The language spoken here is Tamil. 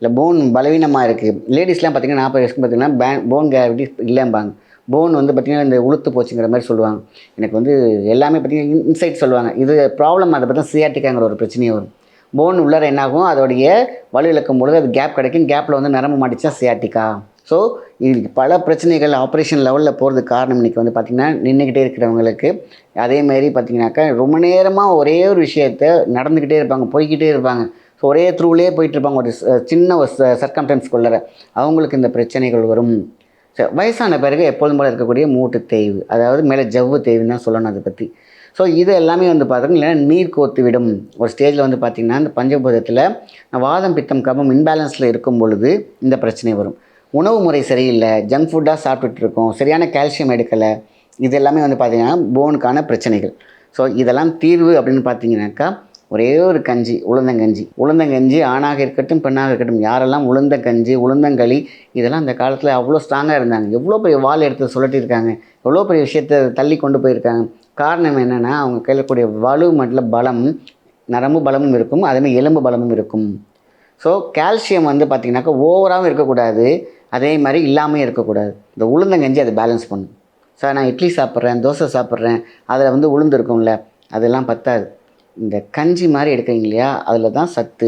இல்லை போன் பலவீனமாக இருக்குது. லேடிஸ்லாம் பார்த்தீங்கன்னா 40 வயசுக்கு பார்த்தீங்கன்னா போன் கேவிட்டி இல்லைம்பாங்க. போன் வந்து பார்த்தீங்கன்னா இந்த உளுத்து போச்சுங்கிற மாதிரி சொல்லுவாங்க. எனக்கு வந்து எல்லாமே பார்த்தீங்கன்னா இன்சைட் சொல்லுவாங்க. இது ப்ராப்ளம் அதை பார்த்தா சியாட்டிக்காங்கிற ஒரு பிரச்சனையே வரும். போன் உள்ளார என்னாகும், அதோடைய வலு இழக்கும் பொழுது அது கேப் கிடைக்கும். கேப்பில் வந்து நரம்பு மாட்டிச்சா சியாட்டிக்கா. ஸோ இதுக்கு பல பிரச்சனைகள் ஆப்ரேஷன் லெவலில் போகிறதுக்கு காரணம் இன்றைக்கி வந்து பார்த்திங்கன்னா நின்றுக்கிட்டே இருக்கிறவங்களுக்கு. அதேமாரி பார்த்திங்கனாக்கா ரொம்ப நேரமாக ஒரே ஒரு விஷயத்த நடந்துக்கிட்டே இருப்பாங்க, போய்க்கிட்டே இருப்பாங்க. ஸோ ஒரே த்ரூவிலே போயிட்டுருப்பாங்க ஒரு சின்ன ஒரு சர்க்கம்டன்ஸ்குள்ளே அவங்களுக்கு இந்த பிரச்சனைகள் வரும். வயசான பிறகு எப்பொழுதும் போல இருக்கக்கூடிய மூட்டு தேய்வு, அதாவது மேலே ஜவ்வு தேய்வுன்னு தான் சொல்லணும் அதை பற்றி. ஸோ இது எல்லாமே வந்து பார்த்தீங்கன்னா நீர் கோர்த்து விடும். ஒரு ஸ்டேஜில் வந்து பார்த்திங்கன்னா இந்த பஞ்சபூதத்தில் வாதம் பித்தம் கபம் இன்பேலன்ஸில் இருக்கும் பொழுது இந்த பிரச்சனை வரும். உணவு முறை சரியில்லை, ஜங்க் ஃபுட்டாக சாப்பிட்டுட்டு இருக்கோம், சரியான கால்சியம் எடுக்கலை, இது எல்லாமே வந்து பார்த்திங்கன்னா போனுக்கான பிரச்சனைகள். ஸோ இதெல்லாம் தீர்வு அப்படின்னு பார்த்தீங்கன்னாக்கா ஒரே ஒரு கஞ்சி, உளுந்தங்கஞ்சி. உளுந்தங்கஞ்சி ஆணாக இருக்கட்டும் பெண்ணாக இருக்கட்டும், யாரெல்லாம் உளுந்தங்கஞ்சி உளுந்தங்களி இதெல்லாம் அந்த காலத்தில் அவ்வளோ ஸ்ட்ராங்காக இருந்தாங்க. எவ்வளோ பெரிய வாள் எடுத்து சுழட்டியிருக்காங்க, எவ்வளோ பெரிய விஷயத்தை தள்ளி கொண்டு போயிருக்காங்க. காரணம் என்னென்னா அவங்க கையில் கூடிய வலு மற்றும் பலம், நரம்பு பலமும் இருக்கும், அதேமாதிரி எலும்பு பலமும் இருக்கும். ஸோ கால்சியம் வந்து பார்த்திங்கனாக்கா ஓவராகவும் இருக்கக்கூடாது, அதே மாதிரி இல்லாமல் இருக்கக்கூடாது. இந்த உளுந்தங்கஞ்சி அதை பேலன்ஸ் பண்ணும். சார் நான் இட்லி சாப்பிட்றேன், தோசை சாப்பிட்றேன், அதில் வந்து உளுந்து இருக்கும்ல, அதெல்லாம் பத்தாது. இந்த கஞ்சி மாதிரி எடுக்கிறீங்க இல்லையா, அதில் தான் சத்து